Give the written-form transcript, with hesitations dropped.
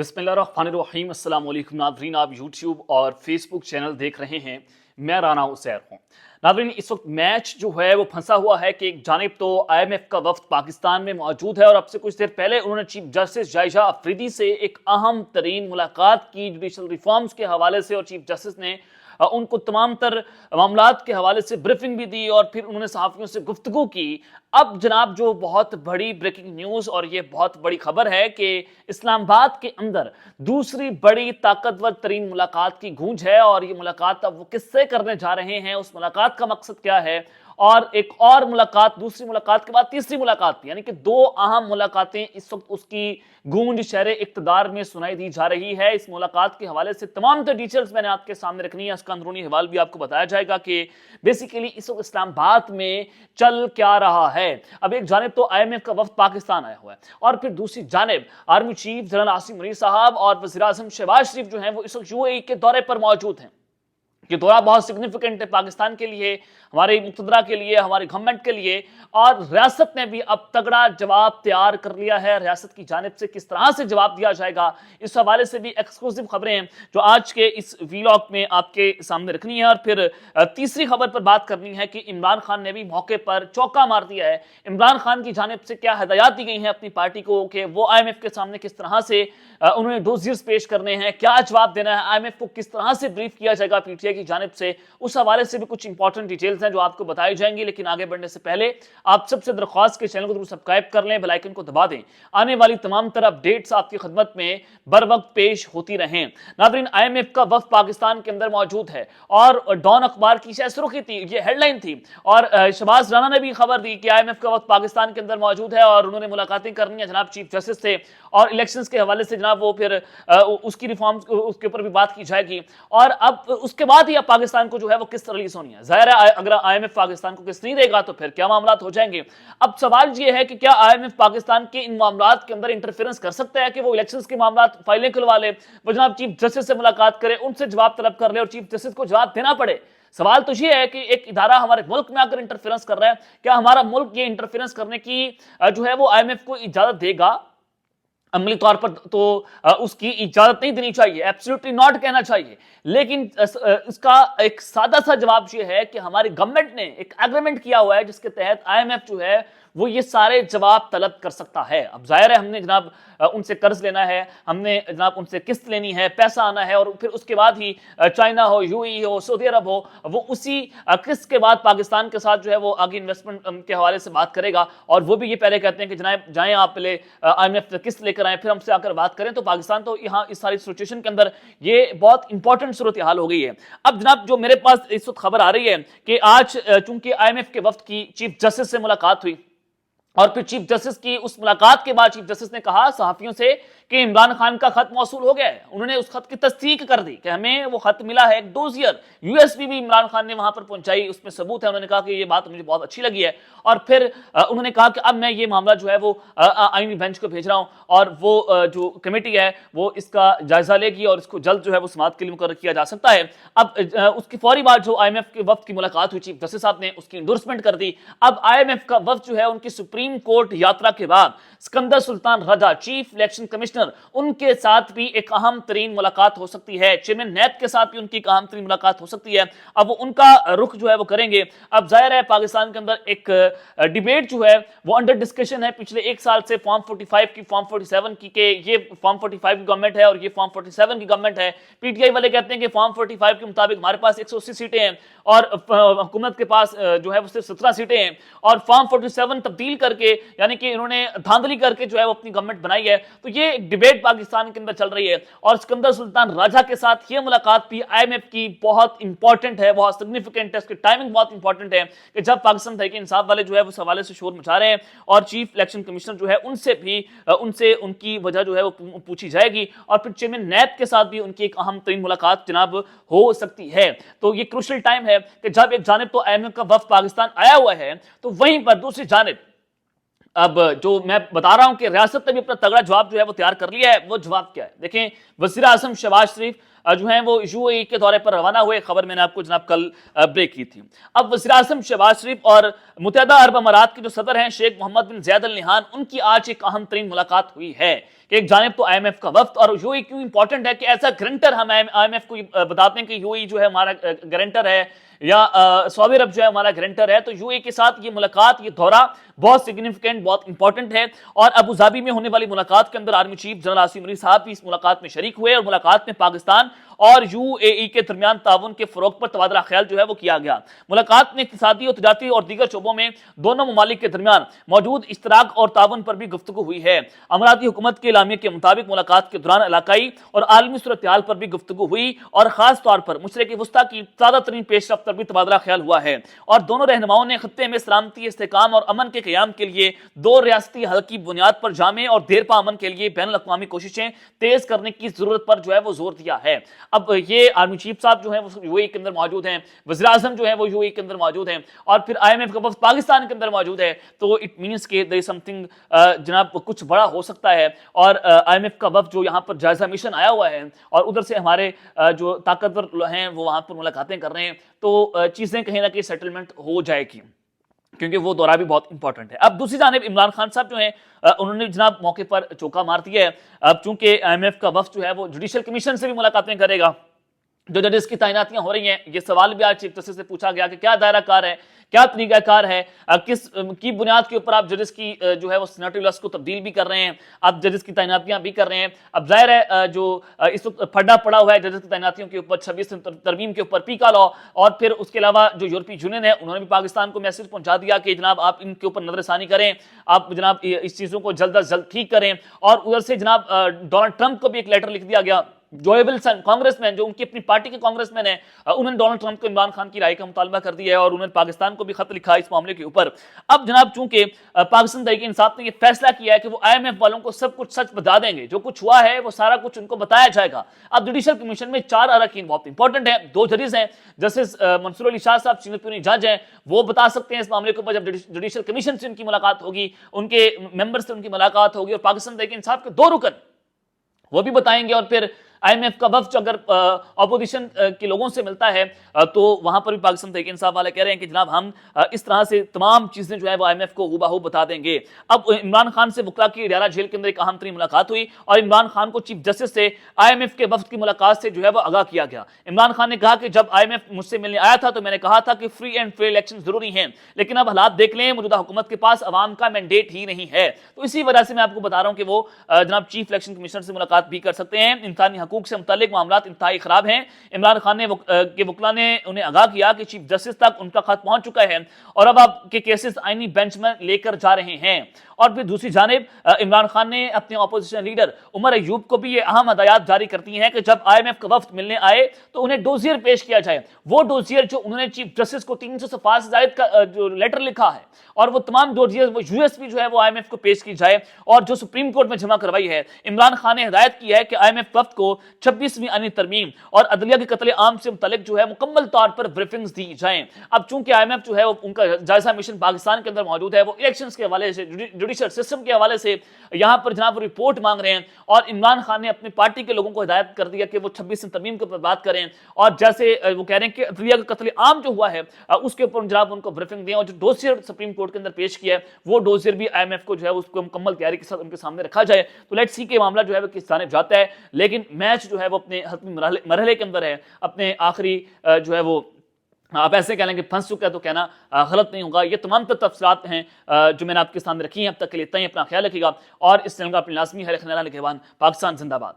बिस्मिल्लाहिर्रहमानिर्रहीम। अस्सलाम वालेकुम नाज़रीन, आप यूट्यूब और फेसबुक चैनल देख रहे हैं। मैं राना उसैर हूँ। नाज़रीन, इस वक्त मैच जो है वो फंसा हुआ है कि एक जानिब तो IMF का वफ्द पाकिस्तान में मौजूद है और अब से कुछ देर पहले उन्होंने चीफ जस्टिस जायजा अफरीदी से एक अहम तरीन मुलाकात की जुडिशल रिफॉर्म्स के हवाले से, और चीफ जस्टिस ने उनको तमाम तर मामलात के हवाले से ब्रीफिंग भी दी और फिर उन्होंने सहाफ़ियों से गुफ्तगू की। अब जनाब जो बहुत बड़ी ब्रेकिंग न्यूज़ और ये बहुत बड़ी खबर है कि इस्लामाबाद के अंदर दूसरी बड़ी ताकतवर तरीन मुलाकात की गूंज है, और ये मुलाकात अब वो किससे करने जा रहे हैं, उस मुलाकात का मकसद क्या है, और एक और मुलाकात, दूसरी मुलाकात के बाद तीसरी मुलाकात, यानी कि दो अहम मुलाकातें इस वक्त उसकी गूंज शहरे इक्तदार में सुनाई दी जा रही है। इस मुलाकात के हवाले से तमाम तो डिटेल्स मैंने आपके सामने रखनी है, इसका अंदरूनी हवाल भी आपको बताया जाएगा कि बेसिकली इस वक्त इस्लामाबाद में चल क्या रहा है। अब एक जानिब तो IMF का वफ्द पाकिस्तान आया हुआ है और फिर दूसरी जानिब army chief general Asim Munir साहब और वज़ीर आज़म शहबाज शरीफ जो हैं वो इस वक्त UAE के दौरे पर मौजूद हैं। ये दौरा बहुत सिग्निफिकेंट है पाकिस्तान के लिए, हमारे मुक़तदरा के लिए, हमारी गवर्नमेंट के लिए, और रियासत ने भी अब तगड़ा जवाब तैयार कर लिया है। रियासत की जानिब से किस तरह से जवाब दिया जाएगा, इस हवाले से भी एक्सक्लूसिव खबरें हैं जो आज के इस वीलॉग में आपके सामने रखनी है। और फिर तीसरी खबर पर बात करनी है कि इमरान खान ने भी मौके पर चौका मार दिया है। इमरान खान की जानिब से क्या हिदायत दी गई हैं अपनी पार्टी को कि वो IMF के सामने किस तरह से उन्होंने डोजियर्स पेश करने हैं, क्या जवाब देना है, IMF को किस तरह से ब्रीफ किया जाएगा PTI की जानिब से, उस हवाले से भी कुछ इंपॉर्टेंट डिटेल्स हैं जो आपको बताई जाएंगी। लेकिन आगे बढ़ने से पहले आप सबसे दरख्वास्त के चैनल को जरूर सब्सक्राइब कर लें, बेल आइकन को दबा दें, आने वाली तमाम तरह अपडेट्स आपकी खिदमत में बर वक्त पेश होती रहें। नाज़रीन, IMF का वफ्द पाकिस्तान के अंदर मौजूद है और डॉन अखबार की सुर्खी थी, ये हेडलाइन थी, और शहबाज राना ने भी खबर दी कि IMF का वफ्द पाकिस्तान के अंदर मौजूद है और उन्होंने मुलाकातें करनी है जनाब चीफ जस्टिस से, और इलेक्शंस के हवाले से जनाब वो फिर उसकी रिफॉर्म्स उसके ऊपर भी बात की जाएगी। और अब उसके बाद ही अब पाकिस्तान को जो है वो किस्त रिलीज होनी है। जाहिर है अगर IMF पाकिस्तान को किस्त नहीं देगा तो फिर क्या मामलात हो जाएंगे। अब सवाल ये है कि क्या IMF पाकिस्तान के इन मामलात के अंदर इंटरफेरेंस कर सकता है कि वो इलेक्शंस के मामलात फाइलें खुलवा ले, वो जनाब चीफ जस्टिस से मुलाकात करे, उनसे जवाब तलब कर ले और चीफ जस्टिस को जवाब देना पड़े। सवाल तो ये है कि एक इदारा हमारे मुल्क में आकर इंटरफेरेंस कर रहा है, क्या हमारा मुल्क ये इंटरफेरेंस करने की जो है वो IMF को इजाजत देगा? अमली तौर पर तो उसकी इजाजत नहीं देनी चाहिए, एब्सोल्युटली नॉट कहना चाहिए, लेकिन इसका एक सादा सा जवाब ये है कि हमारी गवर्नमेंट ने एक एग्रीमेंट किया हुआ है जिसके तहत IMF जो है वो ये सारे जवाब तलब कर सकता है। अब जाहिर है हमने जनाब उनसे कर्ज लेना है, हमने जनाब उनसे किस्त लेनी है, पैसा आना है, और फिर उसके बाद ही चाइना हो, UAE हो, सऊदी अरब हो, वो उसी किस्त के बाद पाकिस्तान के साथ जो है वो आगे इन्वेस्टमेंट के हवाले से बात करेगा। और वो भी ये पहले कहते हैं कि जनाब जाएं आप पहले IMF से किस्त लेकर आए, फिर हमसे आकर बात करें। तो पाकिस्तान तो यहाँ इस सारी सिचुएशन के अंदर ये बहुत इंपॉर्टेंट सूरत हाल हो गई है। अब जनाब जो मेरे पास इस वक्त खबर आ रही है कि आज चूंकि IMF के वफ्द की चीफ जस्टिस से मुलाकात हुई और फिर चीफ जस्टिस की उस मुलाकात के बाद चीफ जस्टिस ने कहा सहाफियों से कि इमरान खान का खत मौसूल हो गया है। उन्होंने उस खत की तस्दीक कर दी कि हमें वो खत मिला है, एक डोजियर USB भी इमरान खान ने वहां पर पहुंचाई, उसमें सबूत है। उन्होंने कहा कि ये बात मुझे बहुत अच्छी लगी है, और फिर उन्होंने कहा कि अब मैं ये मामला जो है वो आईनी बेंच को भेज रहा हूं और वो जो कमेटी है वो इसका जायजा लेगी और इसको जल्द जो है वो समाअत के लिए मुकर्रर किया जा सकता है। अब उसकी फौरी बाद जो IMF के वफ्द की मुलाकात हुई, चीफ जस्टिस साहब ने उसकी इंडोर्समेंट कर दी। अब IMF का वफ्द जो है उनकी सुप्रीम कोर्ट यात्रा के बाद सिकंदर सुल्तान रजा, चीफ इलेक्शन कमिश्नर, उनके साथ भी एक अहम तरीन मुलाकात हो सकती है। चेयरमैन नैब के साथ भी उनकी एक अहम तरीन मुलाकात हो सकती है। अब वो उनका रुख जो है वो करेंगे। अब जाहिर है पाकिस्तान के अंदर एक डिबेट जो है वो अंडर डिस्कशन है पिछले एक साल से, फॉर्म 45 की, फॉर्म 47 की, के ये फॉर्म 45 की गवर्नमेंट है और ये फॉर्म 47 की गवर्नमेंट है। PTI वाले कहते हैं कि फॉर्म 45 के मुताबिक हमारे पास 180 सीटें हैं और हुकूमत के पास जो है वो सिर्फ 17 सीटें हैं, और फॉर्म 47 तब्दील करके, यानी कि इन्होंने धांधली करके जो है वो अपनी गवर्नमेंट बनाई है। तो ये डिबेट पाकिस्तान के अंदर चल रही है, और सिकंदर सुल्तान राजा के साथ ये मुलाकात भी IMF की बहुत इंपॉर्टेंट है, बहुत सिग्निफिकेंट है, उसकी टाइमिंग बहुत इंपॉर्टेंट है कि जब पाकिस्तान तहरीक इंसाफ वाले जो है उस हवाले से शोर मचा रहे हैं और चीफ इलेक्शन कमिश्नर जो है उनसे उनकी वजह जो है वो पूछी जाएगी, और फिर चेयरमैन नैब के साथ भी उनकी एक अहम तरीन मुलाकात जनाब हो सकती है। तो ये क्रूशियल टाइम है कि जब एक जानिब तो IMF का वफ्द पाकिस्तान आया हुआ है, तो वहीं पर दूसरी जानिब अब जो मैं बता रहा हूं कि रियासत ने भी अपना तगड़ा जवाब जो है वो तैयार कर लिया है। वो जवाब क्या है? देखें, वज़ीर आज़म शहबाज शरीफ जो हैं वो यूएई के दौरे पर रवाना हुए, खबर मैंने आपको जनाब कल ब्रेक की थी। अब वज़ीर आज़म शहबाज शरीफ और मुत्तहदा अरब अमारात के जो सदर हैं शेख मोहम्मद बिन ज़ायद अल नहयान, उनकी आज एक अहम तरीन मुलाकात हुई है कि एक जानिब तो IMF का वफ्द, और यूएई क्यों इंपॉर्टेंट है कि एज अ गारंटर हम IMF को बताते हैं कि यूएई जो है हमारा गारंटर है, या सऊदी अरब जो है हमारा गारंटर है। तो यूएई के साथ ये मुलाकात, ये दौरा बहुत सिग्निफिकेंट, बहुत इंपॉर्टेंट है। और अबू धाबी में होने वाली मुलाकात के अंदर army chief general Asim Munir साहब भी इस मुलाकात में शरीक हुए, और मुलाकात में पाकिस्तान और यूएई के दरमियान ताउन के फरोग पर तबादला ख्याल जो है वो किया गया। मुलाकात में इक्तिसादी और तिजारती और दीगर शोबों में दोनों ममालिक के दरमियान मौजूद इश्तराक और ताउन पर भी गुफ्तगू हुई है। अमराती हुकूमत के एलामिया के मुताबिक मुलाकात के दौरान इलाकाई और आलमी सूरत हाल पर भी गुफ्तगू हुई, और खास तौर पर मशरिक़ वस्ता की ताज़ा तरीन पेशरफ्त पर भी तबादला ख्याल हुआ है। और दोनों रहनुमाओं ने खत्ते में सलामती, इस्तेहकाम और अमन के क़याम के लिए दो रियासती हल की बुनियाद पर जामे और देरपा अमन के लिए बैनुल अक़वामी कोशिशें तेज करने की जरूरत पर जो है वो जोर दिया है। अब ये आर्मी चीफ साहब जो है वो यूएई के अंदर मौजूद हैं, वज़ीर आज़म जो है वो यूएई के अंदर मौजूद हैं, और फिर IMF का वफ़द पाकिस्तान के अंदर मौजूद है। तो इट मीन्स के देयर इज समथिंग जनाब कुछ बड़ा हो सकता है। और IMF का वफ़द जो यहाँ पर जायजा मिशन आया हुआ है, और उधर से हमारे जो ताकतवर हैं वो वहाँ पर मुलाकातें कर रहे हैं, तो चीज़ें कहीं ना कहीं सेटलमेंट हो जाएगी, क्योंकि वो दौरा भी बहुत इंपॉर्टेंट है। अब दूसरी जानिब इमरान खान साहब जो हैं उन्होंने जनाब मौके पर चौका मार दिया है। अब चूंकि IMF का वफ़द जो है वो जुडिशल कमीशन से भी मुलाकातें करेगा, जो जजेस की तैनातियां हो रही हैं, ये सवाल भी आज चीफ जस्टिस से पूछा गया कि क्या दायरा कार है, क्या तरीकाकार है, किस की बुनियाद के ऊपर आप जजेस की जो है वो सेनेटरी लिस्ट को तब्दील भी कर रहे हैं, आप जजेस की तैनातियां भी कर रहे हैं। अब जाहिर है जो इस वक्त फड्डा पड़ा हुआ है जजेस की तैनातियों के ऊपर 26 तरमीम के ऊपर पीका लॉ, और फिर उसके अलावा जो यूरोपीय यूनियन है उन्होंने भी पाकिस्तान को मैसेज पहुंचा दिया कि जनाब आप इनके ऊपर नजरसानी करें, आप जनाब इस चीज़ों को जल्द अज जल्द ठीक करें। और उधर से जनाब डोनाल्ड ट्रंप को भी एक लेटर लिख दिया गया। जोए विल्सन कांग्रेसमैन, जो उनकी अपनी पार्टी के कांग्रेसमैन है, उन्होंने डोनाल्ड ट्रंप को इमरान खान की राय का मुतालबा कर दिया है, और उन्होंने पाकिस्तान को भी खत लिखा इस मामले के ऊपर। अब जनाब चूंकि पाकिस्तान तहरीक इंसाफ ने यह फैसला किया है कि वो IMF वालों को सब कुछ सच बता देंगे, जो कुछ हुआ है वो सारा कुछ उनको बताया जाएगा। अब जुडिशल कमीशन में 4 अरकान बहुत इंपॉर्टेंट है, 2 जजेस हैं, जस्टिस मंसूर अली शाह साहब सीनियर जज हैं, वो बता सकते हैं इस मामले के ऊपर। जब जुडिशल कमीशन से उनकी मुलाकात होगी, उनके मेंबर से उनकी मुलाकात होगी, और पाकिस्तान तहरीक इंसाफ के 2 रुकन वो भी बताएंगे। और फिर IMF का वफ़द अगर अपोजिशन के लोगों से मिलता है तो वहां पर भी पाकिस्तान तहरीक इंसाफ वाले कह रहे हैं कि जनाब हम इस तरह से तमाम चीजें जो है वो IMF को हुबहू बता देंगे। अब इमरान खान से वकला की अडयाला जेल के अंदर एक अहम तरीन मुलाकात हुई, और इमरान खान को चीफ जस्टिस से IMF के वफ़द की मुलाकात से जो है वो आगाह किया गया। इमरान खान ने कहा कि जब IMF मुझसे मिलने आया था तो मैंने कहा था कि फ्री एंड फेयर इलेक्शन जरूरी हैं, लेकिन अब हालात देख लें, मौजूदा हुकूमत के पास अवाम का मैंडेट ही नहीं है। तो इसी वजह से मैं आपको बता रहा हूं कि वो जनाब चीफ इलेक्शन कमिश्नर से मुलाकात भी कर सकते हैं। इंसानी हकूक से मुतालिक मामला इंतहाई खराब हैं। इमरान खान ने के वकला ने उन्हें आगाह किया कि चीफ जस्टिस तक उनका खत पहुंच चुका है, और अब आपके केसेस आईनी बेंच में लेकर जा रहे हैं। और फिर दूसरी जानिब इमरान खान ने अपने अपोजिशन लीडर उमर अयूब को भी ये अहम हदायत जारी करती हैं कि जब IMF का वफ्द मिलने आए तो उन्हें डोजियर पेश किया जाए, वो डोजियर जो उन्होंने चीफ जस्टिस को 300 सफ़ा से ज़ायद का जो लेटर लिखा है, और वो तमाम डोजियर वो USB जो है वो IMF को पेश की जाए, और जो सुप्रीम कोर्ट में जमा करवाई है। इमरान खान ने हिदायत की है कि IMF वफ्द को 26वीं आईनी तरमीम और अदलिया के कत्ले आम से मुतल्लिक जो है मुकम्मल तौर पर ब्रीफिंग्स दी जाएं। अब चूंकि IMF जो है वो उनका जायजा मिशन पाकिस्तान के अंदर मौजूद है, वो इलेक्शंस के हवाले से, जुडिशल सिस्टम के हवाले से यहां पर जनाब रिपोर्ट मांग रहे हैं, और इमरान खान ने अपनी पार्टी के लोगों को हिदायत कर दिया कि वो 26वीं तरमीम के ऊपर बात करें, और जैसे वो कह रहे हैं कि अदलिया का कत्ले आम जो हुआ है उसके ऊपर जनाब उनको ब्रीफिंग दें, और जो डोसियर सुप्रीम कोर्ट के अंदर पेश किया है वो डोसियर भी IMF को जो है उसको मुकम्मल तैयारी के साथ उनके सामने रखा जाए। तो लेट्स सी के मामला जो है वो किस जानिब जाता है, लेकिन मैच जो है वो अपने हतमी मरहले के अंदर है, अपने आखिरी जो है वो आप ऐसे कह लेंगे फंस चुका है तो कहना गलत नहीं होगा। ये तमाम तफसीलात हैं जो मैंने आपके सामने रखी हैं। अब तक के लिए इतना ही, अपना ख्याल रखिएगा, और इस चैनल का अपनी लाजमी है। पाकिस्तान जिंदाबाद।